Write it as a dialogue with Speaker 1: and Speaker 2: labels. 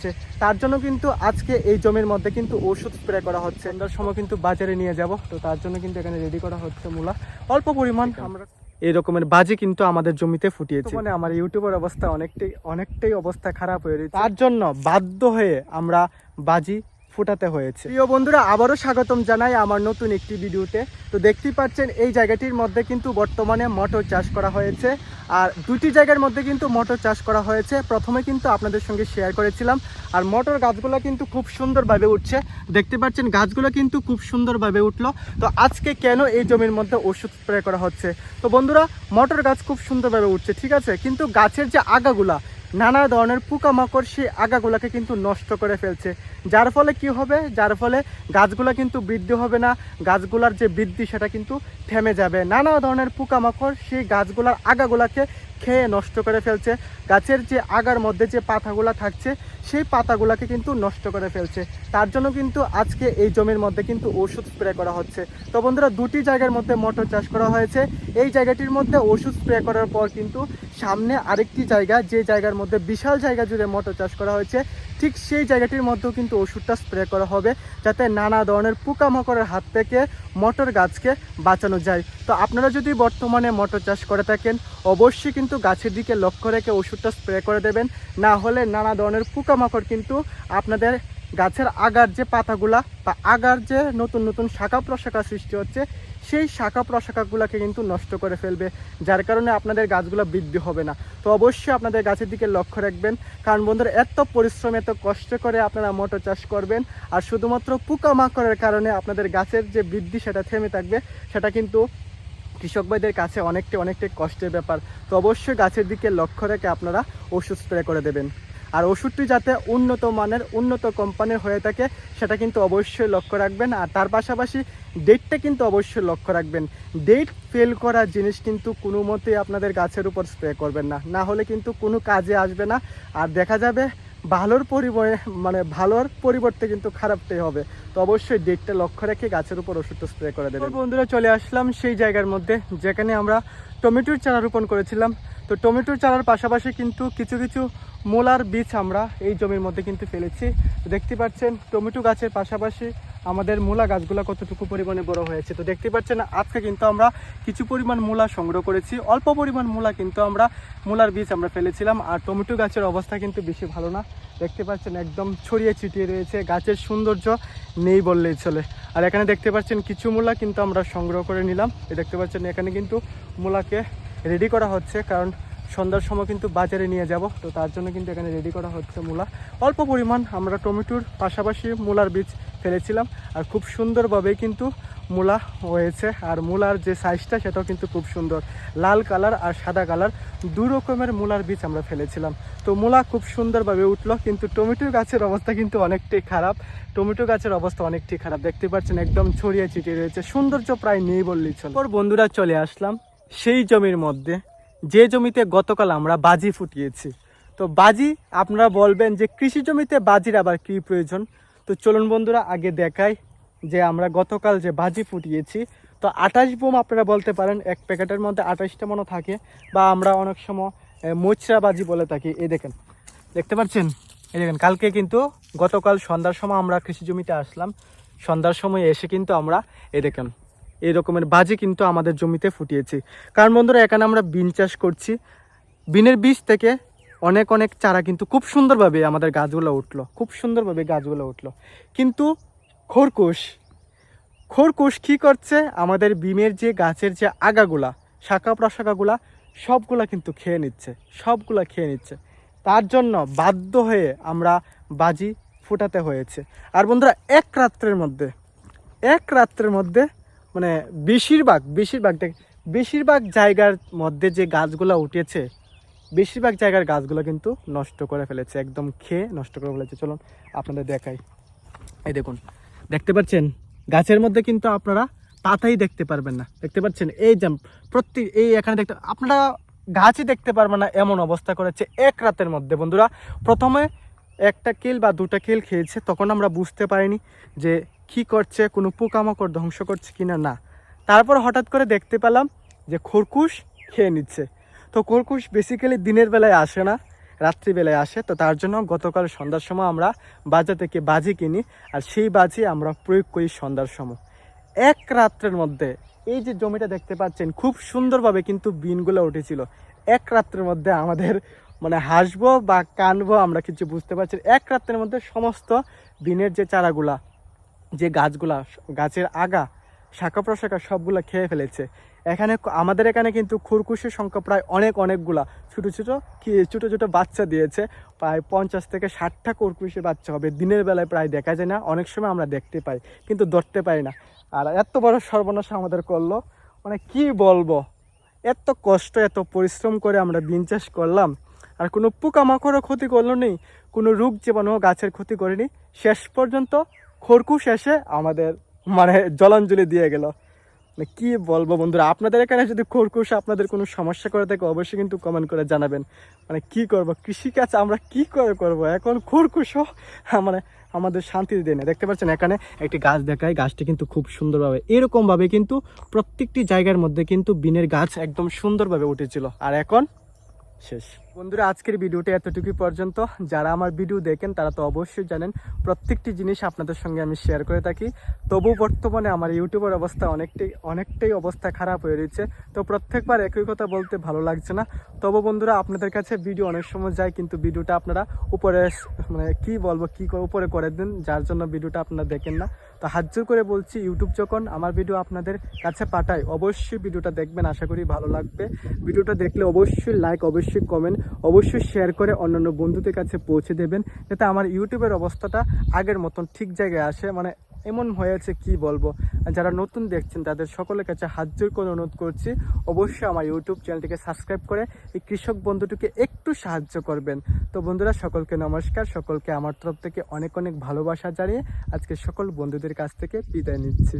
Speaker 1: হচ্ছে। তার জন্য কিন্তু আজকে এই জমির মধ্যে কিন্তু ওষুধ স্প্রে করা হচ্ছে। সন্ধ্যার সময় কিন্তু বাজারে নিয়ে যাব, তো তার জন্য কিন্তু এখানে রেডি করা হচ্ছে মূলা। অল্প পরিমাণ আমরা এই রকমের বাজি কিন্তু আমাদের জমিতে ফুটিয়েছি। মানে আমার ইউটিউবের অবস্থা অনেকটাই অবস্থা খারাপ হয়ে রয়েছে, তার জন্য বাধ্য হয়ে আমরা বাজি ফুটাতে হয়েছে। প্রিয় বন্ধুরা, আবারও স্বাগতম জানাই আমার নতুন একটি ভিডিওতে। তো দেখতেই পাচ্ছেন এই জায়গাটির মধ্যে কিন্তু বর্তমানে মটর চাষ করা হয়েছে, আর দুটি জায়গার মধ্যে কিন্তু মটর চাষ করা হয়েছে। প্রথমে কিন্তু আপনাদের সঙ্গে শেয়ার করেছিলাম, আর মটর গাছগুলো কিন্তু খুব সুন্দরভাবে উঠছে। দেখতে পাচ্ছেন গাছগুলো কিন্তু খুব সুন্দরভাবে উঠলো। তো আজকে কেন এই জমির মধ্যে ওষুধ স্প্রে করা হচ্ছে? তো বন্ধুরা, মটর গাছ খুব সুন্দরভাবে উঠছে, ঠিক আছে, কিন্তু গাছের যে আগাগুলা, নানা ধরনের পোকামাকড় সেই আগাগুলাকে কিন্তু নষ্ট করে ফেলছে। যার ফলে কি হবে? যার ফলে গাছগুলা কিন্তু বৃদ্ধি হবে না, গাছগুলার যে বৃদ্ধি সেটা কিন্তু থেমে যাবে। নানা ধরনের পোকামাকড় সেই গাছগুলার আগাগুলাকে খেয়ে নষ্ট করে ফেলছে। গাছের যে আগার মধ্যে যে পাতাগুলা থাকছে সেই পাতাগুলাকে কিন্তু নষ্ট করে ফেলছে। তার জন্য কিন্তু আজকে এই জমির মধ্যে কিন্তু ওষুধ স্প্রে করা হচ্ছে। তো বন্ধুরা, দুটি জায়গার মধ্যে মটর চাষ করা হয়েছে। এই জায়গাটির মধ্যে ওষুধ স্প্রে করার পর কিন্তু সামনে আরেকটি জায়গা, যে জায়গার মধ্যে বিশাল জায়গা জুড়ে মটর চাষ করা হয়েছে, ঠিক সেই জায়গাটির মধ্যেও কিন্তু ওষুধটা স্প্রে করা হবে, যাতে নানা ধরনের পোকামাকড়ের হাত থেকে মটর গাছকে বাঁচানো যায়। তো আপনারা যদি বর্তমানে মটর চাষ করে থাকেন, অবশ্যই কিন্তু গাছের দিকে লক্ষ্য রেখে ওষুধটা স্প্রে করে দেবেন, না হলে নানা ধরনের পোকামাকড় কিন্তু আপনাদের গাছের আগার যে পাতাগুলা বা আগার যে নতুন নতুন শাখা প্রশাখা সৃষ্টি হচ্ছে সেই শাখা প্রশাখাগুলোকে কিন্তু নষ্ট করে ফেলবে, যার কারণে আপনাদের গাছগুলো বৃদ্ধি হবে না। তো অবশ্যই আপনাদের গাছের দিকে লক্ষ্য রাখবেন, কারণ বন্ধুরা এত পরিশ্রম এত কষ্ট করে আপনারা মটর চাষ করবেন, আর শুধুমাত্র পোকামাকড়ের কারণে আপনাদের গাছের যে বৃদ্ধি সেটা থেমে থাকবে, সেটা কিন্তু কৃষক ভাইদের কাছে অনেকটাই কষ্টের ব্যাপার। তো অবশ্যই গাছের দিকে লক্ষ্য রেখে আপনারা ওষুধ স্প্রে করে দেবেন, আর ওষুধটি যাতে উন্নত মানের উন্নত কোম্পানির হয়ে থাকে সেটা কিন্তু অবশ্যই লক্ষ্য রাখবেন। আর তার পাশাপাশি ডেটটা কিন্তু অবশ্যই লক্ষ্য রাখবেন। ডেট ফেল করা জিনিস কিন্তু কোনো মতেই আপনাদের গাছের উপর স্প্রে করবেন না, না হলে কিন্তু কোনো কাজে আসবে না, আর দেখা যাবে ভালোর পরিবর্তে কিন্তু খারাপটাই হবে। তো অবশ্যই ডেটটা লক্ষ্য রেখে গাছের উপর ওষুধটা স্প্রে করে দেবেন। বন্ধুরা, চলে আসলাম সেই জায়গার মধ্যে যেখানে আমরা টমেটোর চারা রোপণ করেছিলাম। তো টমেটোর চারার পাশাপাশি কিন্তু কিছু মূলার বীজ আমরা এই জমির মধ্যে কিন্তু ফেলেছি। দেখতে পাচ্ছেন টমেটো গাছের পাশাপাশি আমাদের মূলা গাছগুলো কতটুকু পরিমাণে বড় হয়েছে। তো দেখতে পাচ্ছেন আজকে কিন্তু আমরা কিছু পরিমাণ মূলা সংগ্রহ করেছি, অল্প পরিমাণ মূলা কিন্তু মূলার বীজ আমরা ফেলেছিলাম। আর টমেটো গাছের অবস্থা কিন্তু বেশি ভালো না, দেখতে পাচ্ছেন একদম ছড়িয়ে ছিটিয়ে রয়েছে, গাছের সৌন্দর্য নেই বললেই চলে। আর এখানে দেখতে পাচ্ছেন কিছু মূলা কিন্তু আমরা সংগ্রহ করে নিলাম। দেখতে পাচ্ছেন এখানে কিন্তু মূলাকে রেডি করা হচ্ছে, কারণ সন্ধ্যার সময় কিন্তু বাজারে নিয়ে যাব, তো তার জন্য কিন্তু এখানে রেডি করা হচ্ছে মূলা। অল্প পরিমাণ আমরা টমেটোর পাশাপাশি মূলার বীজ ফেলেছিলাম, আর খুব সুন্দরভাবেই কিন্তু মূলা হয়েছে। আর মূলার যে সাইজটা সেটাও কিন্তু খুব সুন্দর, লাল কালার আর সাদা কালার দু রকমের মূলার বীজ আমরা ফেলেছিলাম। তো মূলা খুব সুন্দরভাবে উঠলো, কিন্তু টমেটো গাছের অবস্থা কিন্তু অনেকটাই খারাপ। টমেটো গাছের অবস্থা অনেকটাই খারাপ, দেখতে পাচ্ছেন একদম ছড়িয়ে ছিটিয়ে রয়েছে, সৌন্দর্য প্রায় নেই বললেই চলে। বন্ধুরা, চলে আসলাম সেই জমির মধ্যে যে জমিতে গতকাল আমরা বাজি ফুটিয়েছি। তো বাজি, আপনারা বলবেন যে কৃষি জমিতে বাজির আবার কি প্রয়োজন? তো চলুন বন্ধুরা, আগে দেখাই যে আমরা গতকাল যে বাজি ফুটিয়েছি। তো 28 বোম আপনারা বলতে পারেন, এক প্যাকেটের মধ্যে 28টা মনে থাকে, বা আমরা অনেক সময় মোচরা বাজি বলে থাকি। এই দেখতে পাচ্ছেন, এই দেখেন কালকে কিন্তু গতকাল সন্ধ্যার সময় আমরা কৃষি জমিতে আসলাম। সন্ধ্যার সময় এসে কিন্তু আমরা দেখেন এই রকমের বাজি কিন্তু আমাদের জমিতে ফুটিয়েছি। কারণ বন্ধুরা, এখানে আমরা বিন চাষ করছি, বিনের বীজ থেকে অনেক চারা কিন্তু খুব সুন্দরভাবে আমাদের গাছগুলো উঠলো, কিন্তু খরগোশ কি করছে? আমাদের বিমের যে গাছের যে আগাগুলা, শাখা প্রশাখাগুলা সবগুলা কিন্তু খেয়ে নিচ্ছে। তার জন্য বাধ্য হয়ে আমরা বাজি ফুটাতে হয়েছে। আর বন্ধুরা, এক রাত্রের মধ্যে মানে বেশিরভাগ জায়গার মধ্যে যে গাছগুলো উঠেছে, বেশিরভাগ জায়গার গাছগুলো কিন্তু নষ্ট করে ফেলেছে, একদম খেয়ে নষ্ট করে ফেলেছে। চলুন আপনাদের দেখাই। এই দেখুন, দেখতে পাচ্ছেন গাছের মধ্যে কিন্তু আপনারা পাতাই দেখতে পারবেন না। দেখতে পাচ্ছেন এখানে আপনারা গাছই দেখতে পারবেন না, এমন অবস্থা করেছে এক রাতের মধ্যে। বন্ধুরা, প্রথমে একটা কিল বা দুটা কিল খেয়েছে, তখন আমরা বুঝতে পারিনি যে কি করছে, কোনো পোকামাকড় ধ্বংস করছে কিনা না। তারপর হঠাৎ করে দেখতে পেলাম যে খরগোশ খেয়ে নিচ্ছে। তো খরগোশ বেসিক্যালি দিনের বেলায় আসে না, রাত্রিবেলায় আসে। তো তার জন্য গতকাল সন্ধ্যার সময় আমরা বাজার থেকে বাজি কিনি, আর সেই বাজি আমরা প্রয়োগ করি সন্ধ্যার সময়। এক রাত্রের মধ্যে এই যে জমিটা দেখতে পাচ্ছেন খুব সুন্দরভাবে কিন্তু বিনগুলো উঠেছিল। এক রাত্রের মধ্যে আমাদের মানে হাসবো বা কানবো আমরা কিছু বুঝতে পারছি। এক রাত্রের মধ্যে সমস্ত বিনের যে চারাগুলা, যে গাছগুলা, গাছের আগা, শাখা প্রশাখা সবগুলা খেয়ে ফেলেছে। এখানে আমাদের এখানে কিন্তু খরগোশের সংখ্যা প্রায় অনেকগুলা ছোটো ছোটো বাচ্চা দিয়েছে। প্রায় 50 থেকে 60টা খরগোশের বাচ্চা হবে। দিনের বেলায় প্রায় দেখা যায় না, অনেক সময় আমরা দেখতে পাই কিন্তু ধরতে পারি না। আর এত বড় সর্বনাশ আমাদের করলো, মানে কি বলবো, এত কষ্ট এত পরিশ্রম করে আমরা বিন চাষ করলাম, আর কোনো পোকামাকড়ও ক্ষতি করলো নেই, কোনো রোগ জীবাণু গাছের ক্ষতি করেনি। শেষ পর্যন্ত খরগোশ এসে আমাদের মানে জলাঞ্জলি দিয়ে গেল। মানে কি বলবো বন্ধুরা, আপনাদের এখানে যদি খরগোশ আপনাদের কোনো সমস্যা করে থাকে অবশ্যই কিন্তু কমেন্ট করে জানাবেন। মানে কি করব, কৃষিকাজ আমরা কি করে করব, এখন খরগোশও মানে আমাদের শান্তি দেয় না। দেখতে পাচ্ছেন এখানে একটি গাছ দেখায়, গাছটি কিন্তু খুব সুন্দরভাবে এরকমভাবে কিন্তু প্রত্যেকটি জায়গার মধ্যে কিন্তু বিনের গাছ একদম সুন্দরভাবে উঠেছিল, আর এখন শেষ। বন্ধুরা, আজকের ভিডিওটা এতটুকুই পর্যন্ত। যারা আমার ভিডিও দেখেন তারা তো অবশ্যই জানেন প্রত্যেকটি জিনিস আপনাদের সঙ্গে আমি শেয়ার করে থাকি। তবু বর্তমানে আমার ইউটিউবের অবস্থা অনেকটাই অবস্থা খারাপ হয়ে রয়েছে। তো প্রত্যেকবার একই কথা বলতে ভালো লাগছে না। তবু বন্ধুরা, আপনাদের কাছে ভিডিও অনেক সময় যায় কিন্তু ভিডিওটা আপনারা উপরে মানে কি বলবো উপরে করে দেন, যার জন্য ভিডিওটা আপনারা দেখেন না। তো হাত জোর করে বলছি, ইউটিউব যখন আমার ভিডিও আপনাদের কাছে পাঠায় অবশ্যই ভিডিওটা দেখবেন, আশা করি ভালো লাগবে। ভিডিওটা দেখলে অবশ্যই লাইক, অবশ্যই কমেন্ট, অবশ্যই শেয়ার করে অন্যান্য বন্ধুদের কাছে পৌঁছে দেবেন, যাতে আমার ইউটিউবের অবস্থাটা আগের মতন ঠিক জায়গায় আসে। মানে এমন হয়েছে কি বলবো, যারা নতুন দেখছেন তাদের সকলের কাছে হাত জোর করে অনুরোধ করছি, অবশ্যই আমার ইউটিউব চ্যানেলটিকে সাবস্ক্রাইব করে এই কৃষক বন্ধুটিকে একটু সাহায্য করবেন। তো বন্ধুরা, সকলকে নমস্কার, সকলকে আমার তরফ থেকে অনেক ভালোবাসা জানিয়ে আজকে সকল বন্ধুদের কাছ থেকে বিদায় নিচ্ছি।